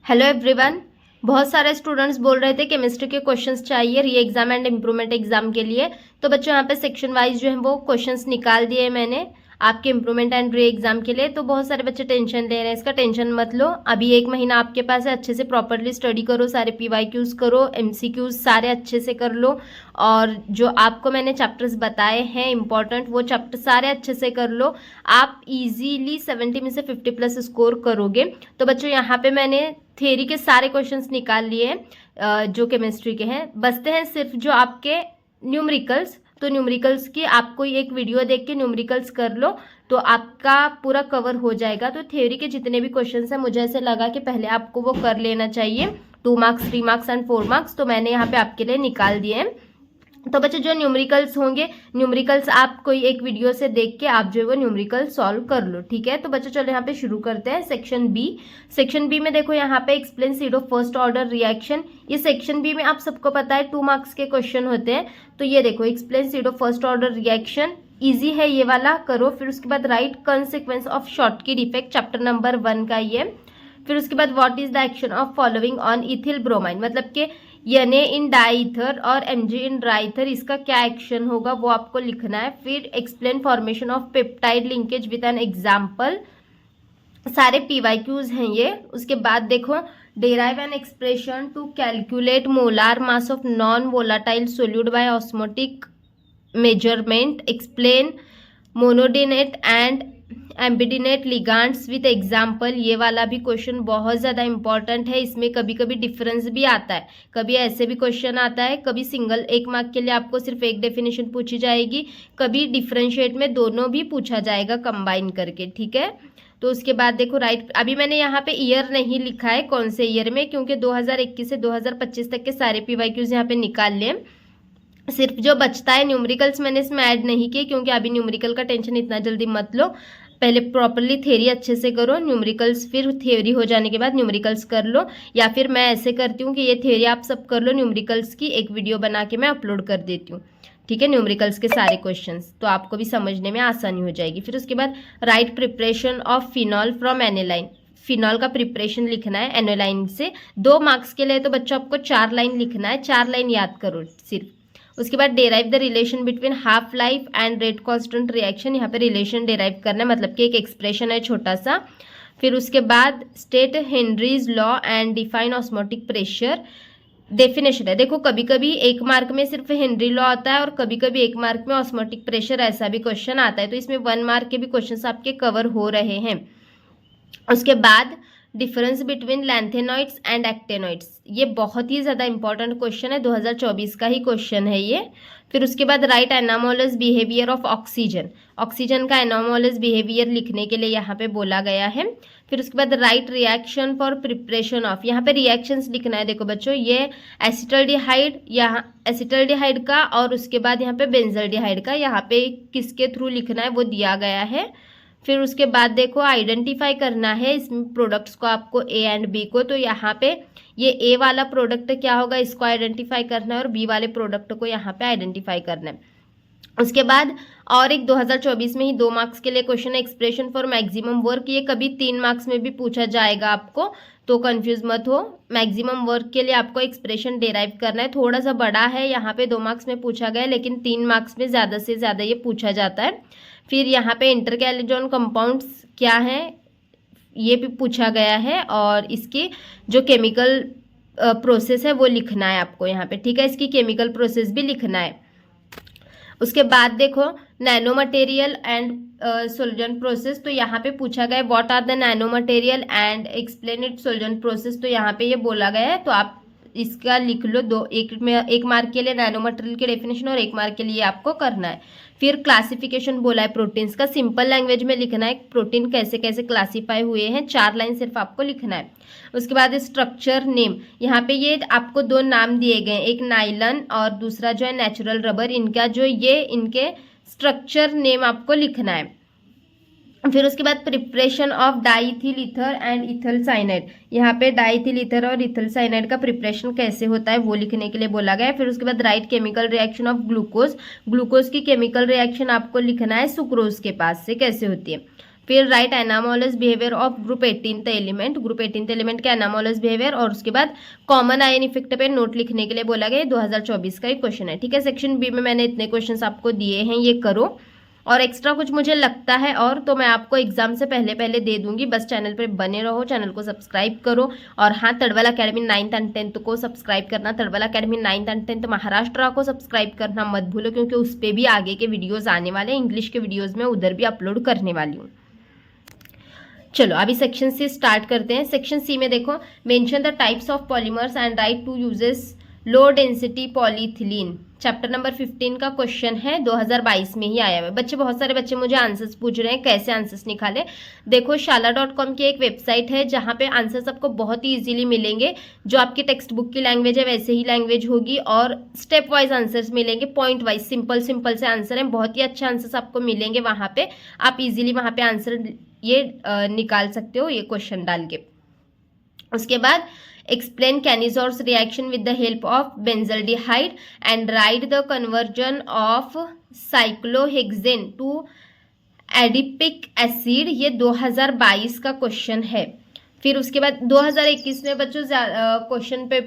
Hello everyone. बहुत सारे students बोल रहे थे केमिस्ट्री के क्वेश्चंस चाहिए री एग्जाम एंड इम्प्रूवमेंट एग्जाम के लिए। तो बच्चों यहाँ पे सेक्शन वाइज जो है वो क्वेश्चंस निकाल दिए मैंने आपके इम्प्रूवमेंट एंड री एग्जाम के लिए। तो बहुत सारे बच्चे टेंशन ले रहे हैं, इसका टेंशन मत लो। अभी 1 महीना आपके पास है, अच्छे से प्रॉपरली स्टडी करो, सारे PYQs करो, MCQs सारे अच्छे से कर लो। और जो आपको मैंने चैप्टर्स बताए हैं इंपॉर्टेंट, वो चैप्टर सारे अच्छे से कर लो। आप इजीली 70 में से 50+ स्कोर करोगे। तो बच्चों यहाँ पे मैंने थ्योरी के सारे क्वेश्चंस निकाल लिए हैं जो केमिस्ट्री के हैं। बचते हैं सिर्फ जो आपके न्यूमेरिकल्स। तो न्यूमेरिकल्स की आपको एक वीडियो देख के न्यूमेरिकल्स कर लो तो आपका पूरा कवर हो जाएगा। तो थ्योरी के जितने भी क्वेश्चंस हैं मुझे ऐसे लगा कि पहले आपको वो कर लेना चाहिए, 2 मार्क्स 3 मार्क्स एंड 4 मार्क्स। तो मैंने यहाँ पे आपके लिए निकाल दिए हैं। तो बच्चों जो न्यूमेरिकल्स होंगे, न्यूमेरिकल्स आप कोई एक वीडियो से देख के आप जो है वो न्यूमेरिकल सॉल्व कर लो, ठीक है। तो बच्चों चलो यहाँ पे शुरू करते हैं। Section B. सेक्शन बी में देखो यहाँ पे explain pseudo first order reaction. ये सेक्शन बी में आप सबको पता है 2 मार्क्स के क्वेश्चन होते हैं। तो ये देखो explain pseudo first order reaction, easy है ये वाला, करो। फिर उसके बाद write consequence of Schottky effect, chapter number 1 का ये। फिर उसके बाद what is the action of following on ethyl bromine, मतलब कि Na इन डाईथर और Mg इन ड्राईथर, इसका क्या एक्शन होगा वो आपको लिखना है। फिर explain formation of peptide linkage with an example, सारे PYQs हैं ये। उसके बाद देखो derive an expression to calculate molar mass of non volatile solute by osmotic measurement, explain monodentate and ambidentate ligands with example. ये वाला भी क्वेश्चन बहुत ज़्यादा इंपॉर्टेंट है। इसमें कभी कभी डिफरेंस भी आता है, कभी ऐसे भी क्वेश्चन आता है, कभी सिंगल 1 मार्क के लिए आपको सिर्फ एक डेफिनेशन पूछी जाएगी, कभी डिफरेंशिएट में दोनों भी पूछा जाएगा कंबाइन करके, ठीक है। तो उसके बाद देखो राइट, अभी मैंने यहाँ पे ईयर नहीं लिखा है कौन से ईयर में, क्योंकि 2021 से 2025 तक के सारे PYQs यहाँ पे निकाल लें। सिर्फ जो बचता है न्यूमेरिकल्स मैंने इसमें ऐड नहीं किए, क्योंकि अभी न्यूमेरिकल का टेंशन इतना जल्दी मत लो। पहले प्रॉपरली थ्योरी अच्छे से करो, न्यूमेरिकल्स फिर थ्योरी हो जाने के बाद न्यूमेरिकल्स कर लो। या फिर मैं ऐसे करती हूँ कि ये थ्योरी आप सब कर लो, न्यूमेरिकल्स की एक वीडियो बना के मैं अपलोड कर देती हूँ, ठीक है, न्यूमेरिकल्स के सारे क्वेश्चंस, तो आपको भी समझने में आसानी हो जाएगी। फिर उसके बाद write preparation of phenol from aniline, phenol का प्रिपरेशन लिखना है एनोलाइन से। 2 मार्क्स के लिए तो बच्चों आपको 4 लाइन लिखना है, 4 लाइन याद करो सिर्फ। उसके बाद derive the relation between half life and rate constant reaction, यहाँ पे रिलेशन डेराइव करना है, मतलब कि एक एक्सप्रेशन है छोटा सा। फिर उसके बाद state Henry's law and define osmotic pressure, definition है। देखो कभी कभी 1 मार्क में सिर्फ हेनरी लॉ आता है और कभी कभी 1 मार्क में ऑस्मोटिक प्रेशर, ऐसा भी क्वेश्चन आता है। तो इसमें 1 मार्क के भी क्वेश्चन आपके कवर हो रहे हैं। उसके बाद difference between lanthanoids and actinoids, ये बहुत ही ज़्यादा इंपॉर्टेंट क्वेश्चन है, 2024 का ही क्वेश्चन है ये। फिर उसके बाद right anomalous behaviour of oxygen, oxygen का एनामोलस बिहेवियर लिखने के लिए यहाँ पे बोला गया है। फिर उसके बाद right reaction for preparation of, यहाँ पे रिएक्शंस लिखना है। देखो बच्चों ये एसिटल्डिहाइड, यहाँ एसिटल्डिहाइड का, और उसके बाद यहाँ पे बेंजल्डिहाइड का, यहाँ पे किसके थ्रू लिखना है वो दिया गया है। फिर उसके बाद देखो आइडेंटिफाई करना है इसमें प्रोडक्ट्स को आपको A एंड B को। तो यहाँ पे ये A वाला प्रोडक्ट क्या होगा इसको आइडेंटिफाई करना है और B वाले प्रोडक्ट को यहाँ पे आइडेंटिफाई करना है। उसके बाद और एक 2024 में ही 2 मार्क्स के लिए क्वेश्चन है एक्सप्रेशन फॉर मैक्सिमम वर्क, ये कभी 3 मार्क्स में भी पूछा जाएगा आपको, तो कंफ्यूज मत हो। मैक्सिमम वर्क के लिए आपको एक्सप्रेशन डेराइव करना है, थोड़ा सा बड़ा है, यहाँ पे 2 मार्क्स में पूछा गया है, लेकिन 3 मार्क्स में ज़्यादा से ज़्यादा ये पूछा जाता है। फिर यहाँ पे इंटरकैलेजोन कंपाउंड्स क्या है ये भी पूछा गया है, और इसकी जो केमिकल प्रोसेस है वो लिखना है आपको यहाँ पे, ठीक है, इसकी केमिकल प्रोसेस भी लिखना है। उसके बाद देखो nano material and solution process, तो यहाँ पे पूछा गया है what are the nano material and explain it solution process. तो यहाँ पे ये बोला गया है, तो आप इसका लिख लो। एक मार्क के लिए नैनो मटेरियल की डेफिनेशन और 1 मार्क के लिए आपको करना है। फिर क्लासिफिकेशन बोला है प्रोटीन्स का, सिंपल लैंग्वेज में लिखना है प्रोटीन कैसे कैसे क्लासीफाई हुए हैं, 4 लाइन सिर्फ आपको लिखना है। उसके बाद स्ट्रक्चर नेम, यहाँ पे ये आपको 2 नाम दिए गए, एक नाइलन और दूसरा जो है नेचुरल रबर, इनका जो ये इनके स्ट्रक्चर नेम आपको लिखना है। फिर उसके बाद preparation of diethyl ether and ethyl cyanide, यहाँ पे डाईथिल ईथर और इथल साइनाइड का प्रिपरेशन कैसे होता है वो लिखने के लिए बोला गया है। फिर उसके बाद right chemical reaction of glucose, glucose की केमिकल रिएक्शन आपको लिखना है सुक्रोज के पास से कैसे होती है। फिर right anomalous behaviour of group 18th element, group 18th element का एनामोलस बिहेवियर, और उसके बाद कॉमन आयन इफेक्ट पे नोट लिखने के लिए बोला गया। 2024 का एक क्वेश्चन है, ठीक है। सेक्शन बी में मैंने इतने क्वेश्चंस आपको दिए हैं, ये करो, और एक्स्ट्रा कुछ मुझे लगता है और तो मैं आपको एग्जाम से पहले पहले दे दूंगी। बस चैनल पर बने रहो, चैनल को सब्सक्राइब करो। और हाँ, तड़वल अकेडमी 9th एंड 10th को सब्सक्राइब करना, तड़वल academy 9th and 10th Maharashtra को सब्सक्राइब करना मत भूलो, क्योंकि उस पर भी आगे के वीडियोज़ आने वाले हैं। इंग्लिश के वीडियोज़ में उधर भी अपलोड करने वाली हूँ। चलो अभी सेक्शन सी स्टार्ट करते हैं। सेक्शन सी में देखो, mention the types of polymers and write two uses low density polyethylene. Chapter number 15 का क्वेश्चन है, 2022 में ही आया हुआ है। बच्चे, बहुत सारे बच्चे मुझे आंसर्स पूछ रहे हैं, कैसे आंसर्स निकाले। देखो, shala.com की एक वेबसाइट है जहाँ पे आंसर्स आपको बहुत ही इजीली मिलेंगे। जो आपकी टेक्स्ट बुक की लैंग्वेज है वैसे ही लैंग्वेज होगी, और स्टेप वाइज आंसर्स मिलेंगे, पॉइंट वाइज सिंपल सिंपल से आंसर हैं। बहुत ही अच्छे आंसर्स आपको मिलेंगे वहाँ पे। आप इजीली वहाँ पे आंसर ये निकाल सकते हो, ये क्वेश्चन डाल के। उसके बाद explain Cannizzar's reaction with the help of benzaldehyde and write the conversion of cyclohexane to adipic acid। ये 2022 का क्वेश्चन है। फिर उसके बाद 2021 में बच्चों क्वेश्चन पे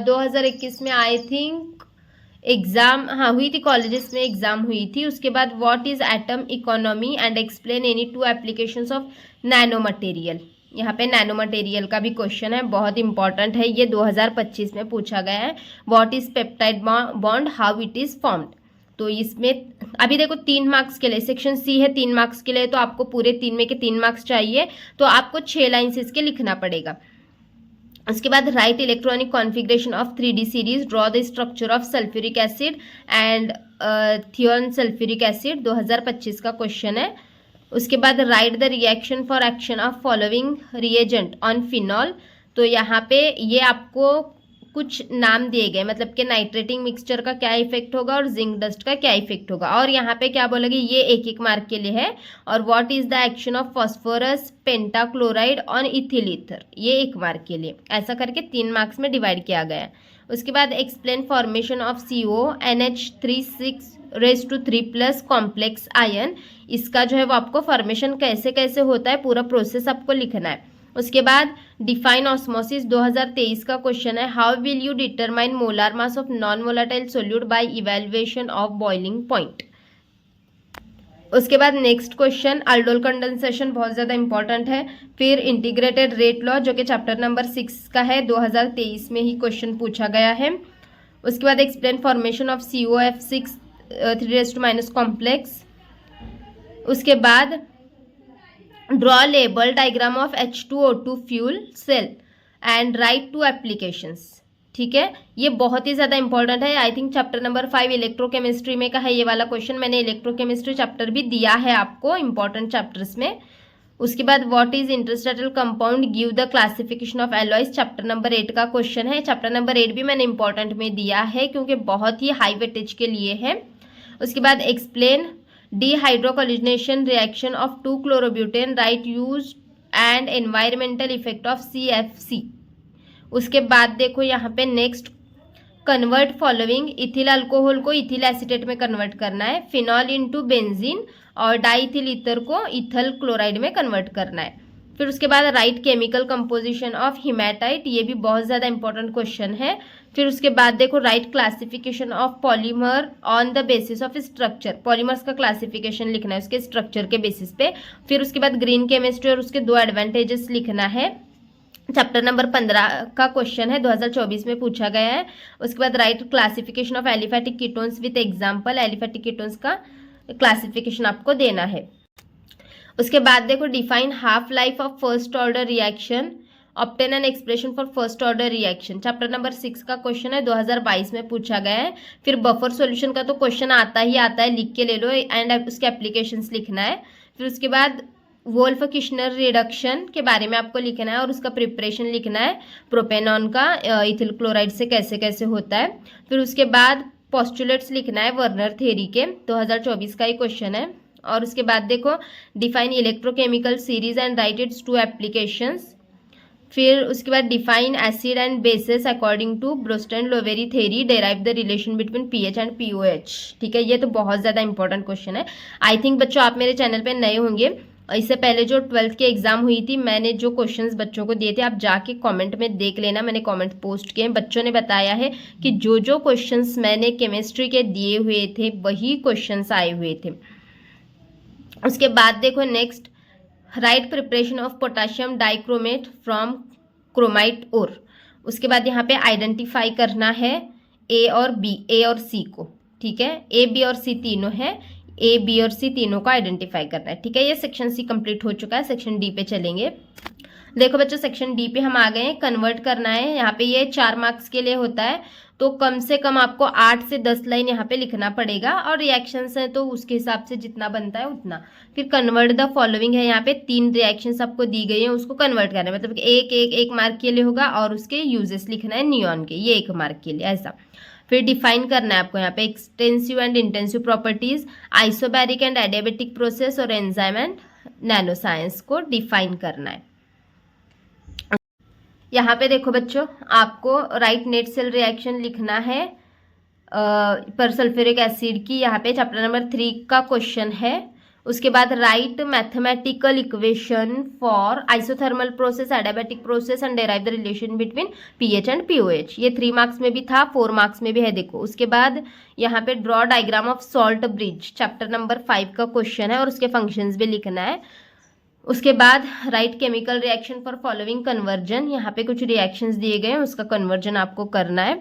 2021 में आई थिंक एग्जाम हुई थी, कॉलेजेस में एग्जाम हुई थी। उसके बाद what is atom economy and explain any two applications of nano material. यहाँ पे नैनो मटेरियल का भी क्वेश्चन है, बहुत इंपॉर्टेंट है, ये 2025 में पूछा गया है। What is peptide bond, how it is formed. तो इसमें अभी देखो 3 मार्क्स के लिए, सेक्शन सी है 3 मार्क्स के लिए, तो आपको पूरे 3 में के 3 मार्क्स चाहिए, तो आपको 6 लाइन्स इसके लिखना पड़ेगा। उसके बाद right electronic configuration of 3D series, draw the structure of sulphuric acid and Theon sulphuric acid, 2025 का क्वेश्चन है। उसके बाद right the reaction for action of following reagent on phenol. तो यहाँ पे ये आपको कुछ नाम दिए गए, मतलब कि नाइट्रेटिंग मिक्सचर का क्या इफेक्ट होगा और जिंक डस्ट का क्या इफेक्ट होगा, और यहाँ पे क्या बोलोगे, ये 1-1 मार्क के लिए है। और what is the action of phosphorus pentachloride on ethyl ether, ये 1 मार्क के लिए। ऐसा करके 3 मार्क्स में डिवाइड किया गया है। उसके बाद explain formation of CO NH3 complex ion. इसका जो है वो आपको फॉर्मेशन कैसे कैसे होता है, पूरा प्रोसेस आपको लिखना है। उसके बाद डिफाइन ऑस्मोसिस, 2023 का क्वेश्चन है। How will you determine molar mass of non volatile solute by evaluation of boiling point. उसके बाद नेक्स्ट क्वेश्चन अल्डोल कंडेंसेशन, बहुत ज़्यादा इंपॉर्टेंट है। फिर इंटीग्रेटेड रेट लॉ, जो कि चैप्टर नंबर 6 का है, 2023 में ही क्वेश्चन पूछा गया है। उसके बाद explain formation of COF6 3 complex. उसके बाद draw label diagram of H2O2 fuel cell and write two applications. ठीक है, ये बहुत ही ज़्यादा इंपॉर्टेंट है। I think chapter number 5 electrochemistry में का है ये वाला क्वेश्चन। मैंने इलेक्ट्रोकेमिस्ट्री चैप्टर भी दिया है आपको इंपॉर्टेंट चैप्टर्स में। उसके बाद what is interstitial compound, give the classification of alloys, chapter number 8 का क्वेश्चन है। चैप्टर नंबर 8 भी मैंने इंपॉर्टेंट में दिया है क्योंकि बहुत ही हाई वेटेज के लिए है। उसके बाद explain dehydrochlorination reaction of 2-chlorobutyne, write use and environmental effect of CFC। उसके बाद देखो यहाँ पे next convert following, ethyl alcohol को इथिल एसीटेट में कन्वर्ट करना है, फिनॉल इनटू बेंजीन और डाइथिल ईथर को इथल क्लोराइड में कन्वर्ट करना है। फिर उसके बाद राइट केमिकल कंपोजिशन ऑफ हिमैटाइट, ये भी बहुत ज़्यादा इंपॉर्टेंट क्वेश्चन है। फिर उसके बाद देखो right classification of polymer on the basis of structure, polymers का क्लासिफिकेशन लिखना है उसके स्ट्रक्चर के बेसिस पे। फिर उसके बाद ग्रीन केमिस्ट्री और उसके 2 एडवांटेजेस लिखना है। चैप्टर नंबर 15 का क्वेश्चन है, 2024 में पूछा गया है। उसके बाद right classification of aliphatic ketones with example, aliphatic ketones का क्लासिफिकेशन आपको देना है। उसके बाद देखो define half life of first order reaction, obtain an expression for first order reaction. Chapter number 6 का क्वेश्चन है, 2022 में पूछा गया है। फिर बफर सॉल्यूशन का तो क्वेश्चन आता ही आता है, लिख के ले लो एंड उसके एप्लीकेशंस लिखना है। फिर उसके बाद वोल्फ किश्नर रिडक्शन के बारे में आपको लिखना है और उसका प्रिपरेशन लिखना है, प्रोपेनॉन का इथिल क्लोराइड से कैसे कैसे होता है। फिर उसके बाद पोस्टुलेट्स लिखना है वर्नर थ्योरी के, 2024 का ही क्वेश्चन है। और उसके बाद देखो define electrochemical series and write its 2 applications. फिर उसके बाद define acid and bases according to Bronsted Lowry theory, derive the relation between pH and pOH. ठीक है, ये तो बहुत ज़्यादा इंपॉर्टेंट क्वेश्चन है। आई थिंक बच्चों आप मेरे चैनल पे नए होंगे इससे पहले जो 12th की एग्जाम हुई थी, मैंने जो क्वेश्चंस बच्चों को दिए थे, आप जाके कमेंट में देख लेना, मैंने कमेंट पोस्ट किए। बच्चों ने बताया है कि जो जो क्वेश्चंस मैंने केमिस्ट्री के दिए हुए थे वही क्वेश्चंस आए हुए थे। उसके बाद देखो next, write preparation of potassium dichromate from chromite ore. उसके बाद यहाँ पे आइडेंटिफाई करना है ए और बी, ए और सी को, ठीक है। ए बी और सी तीनों है, ए बी और सी तीनों को आइडेंटिफाई करना है, ठीक है। ये सेक्शन सी कंप्लीट हो चुका है। सेक्शन डी पे चलेंगे। देखो बच्चों, सेक्शन डी पे हम आ गए हैं। कन्वर्ट करना है। यहाँ पे ये 4 मार्क्स के लिए होता है, तो कम से कम आपको 8 से 10 लाइन यहाँ पे लिखना पड़ेगा, और रिएक्शंस हैं तो उसके हिसाब से जितना बनता है उतना। फिर कन्वर्ट द फॉलोइंग है, यहाँ पे 3 रिएक्शंस आपको दी गई हैं, उसको कन्वर्ट करना है। मतलब एक मार्क के लिए होगा, और उसके यूजेस लिखना है नियॉन के, ये 1 मार्क के लिए, ऐसा। फिर डिफाइन करना है आपको यहाँ पे extensive and intensive properties, isobaric and adiabatic process और एंजाइम एंड नैनो साइंस को डिफाइन करना है। यहाँ पे देखो बच्चों, आपको राइट नेट सेल रिएक्शन लिखना है पर सल्फ्यूरिक एसिड की, यहाँ पे चैप्टर नंबर 3 का क्वेश्चन है। उसके बाद right mathematical equation for isothermal process, adiabatic process and derive the relation between pH and pOH. ये 3 मार्क्स में भी था, 4 मार्क्स में भी है। देखो उसके बाद यहाँ पे draw diagram of salt bridge, chapter number 5 का क्वेश्चन है, और उसके फंक्शंस भी लिखना है। उसके बाद right chemical reaction for following conversion, यहाँ पे कुछ रिएक्शंस दिए गए हैं, उसका कन्वर्जन आपको करना है।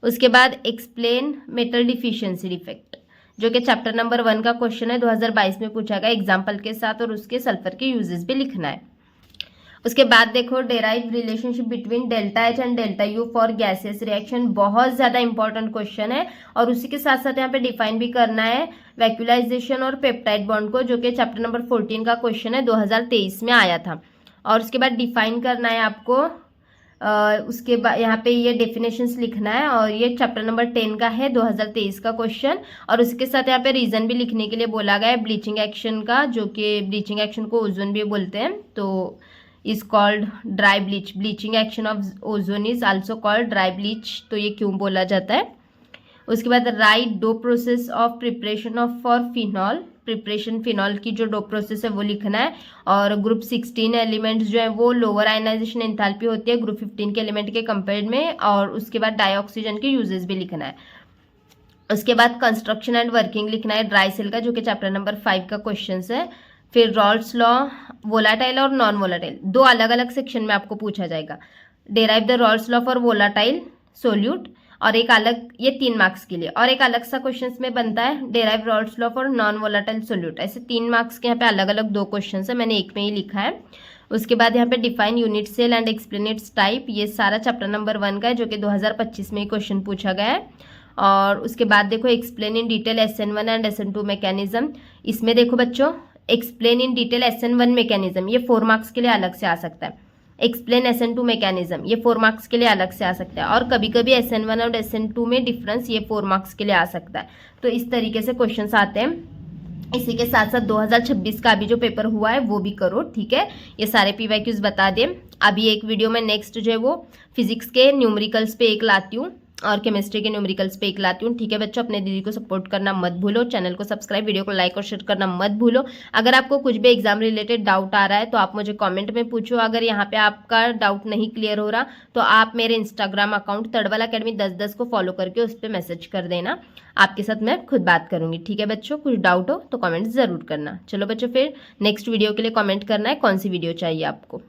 उसके बाद एक्सप्लेन मेटल डिफिशियंसी डिफेक्ट, जो कि चैप्टर नंबर 1 का क्वेश्चन है, 2022 में पूछा गया एग्जाम्पल के साथ, और उसके सल्फर के यूजेस भी लिखना है। उसके बाद देखो derive relationship between delta H and delta U for gases reaction, बहुत ज़्यादा इंपॉर्टेंट क्वेश्चन है, और उसी के साथ साथ यहाँ पे डिफाइन भी करना है वैक्यूलाइजेशन और पेप्टाइड बॉन्ड को, जो कि चैप्टर नंबर 14 का क्वेश्चन है, 2023 में आया था। और उसके बाद डिफाइन करना है आपको उसके बाद यहाँ पे ये डेफिनेशंस लिखना है, और ये चैप्टर नंबर 10 का है, 2023 का क्वेश्चन। और उसके साथ यहाँ पे रीजन भी लिखने के लिए बोला गया है ब्लीचिंग एक्शन का, जो कि ब्लीचिंग एक्शन को ओजोन भी बोलते हैं, तो is called dry bleach. Bleaching action of ozone is also called dry bleach, तो ये क्यों बोला जाता है। उसके बाद write Dow process of preparation of for phenol, preparation phenol की जो डो प्रोसेस है वो लिखना है। और ग्रुप 16 एलिमेंट्स जो है वो लोअर आयनाइजेशन एंथैल्पी होती है ग्रुप 15 के एलिमेंट के कंपेयर में। और उसके बाद डाइऑक्सीजन के यूजेस भी लिखना है। उसके बाद कंस्ट्रक्शन एंड वर्किंग लिखना है ड्राई सेल का, जो कि चैप्टर नंबर 5 का क्वेश्चन है। फिर रॉल्स लॉ, वोलाटाइल और नॉन वोलाटाइल, 2 अलग अलग सेक्शन में आपको पूछा जाएगा। Derive the Rawls law for volatile solute, और एक अलग, ये 3 मार्क्स के लिए, और एक अलग सा क्वेश्चन में बनता है derive Rawls law for non volatile solute. ऐसे 3 मार्क्स के यहाँ पे अलग अलग 2 क्वेश्चन है, मैंने एक में ही लिखा है। उसके बाद यहाँ पे define unit cell and explain its type, ये सारा चैप्टर नंबर 1 का है, जो कि 2025 में क्वेश्चन पूछा गया है। और उसके बाद देखो explain in detail SN1 and SN2 mechanism, इसमें देखो बच्चों explain in detail SN1 mechanism, ये 4 मार्क्स के लिए अलग से आ सकता है। एक्सप्लेन SN2 मैकेनिज्म, ये 4 मार्क्स के लिए अलग से आ सकता है। और कभी कभी SN1 और SN2 में डिफरेंस, ये 4 मार्क्स के लिए आ सकता है। तो इस तरीके से क्वेश्चंस आते हैं। इसी के साथ साथ 2026 का अभी जो पेपर हुआ है वो भी करो, ठीक है। ये सारे PYQs बता दें। अभी एक वीडियो में नेक्स्ट जो है वो फिजिक्स के न्यूमेरिकल्स पे एक लाती हूँ, और केमिस्ट्री के न्यूमेरिकल्स पे एक लाती हूँ, ठीक है बच्चों। अपने दीदी को सपोर्ट करना मत भूलो, चैनल को सब्सक्राइब, वीडियो को लाइक और शेयर करना मत भूलो। अगर आपको कुछ भी एग्जाम रिलेटेड डाउट आ रहा है तो आप मुझे कमेंट में पूछो। अगर यहाँ पे आपका डाउट नहीं क्लियर हो रहा तो आप मेरे इंस्टाग्राम अकाउंट तड़वल अकेडमी 1010 को फॉलो करके उस पर मैसेज कर देना, आपके साथ मैं खुद बात करूंगी, ठीक है बच्चों। कुछ डाउट हो तो कमेंट जरूर करना। चलो बच्चों, फिर नेक्स्ट वीडियो के लिए कमेंट करना है कौन सी वीडियो चाहिए आपको।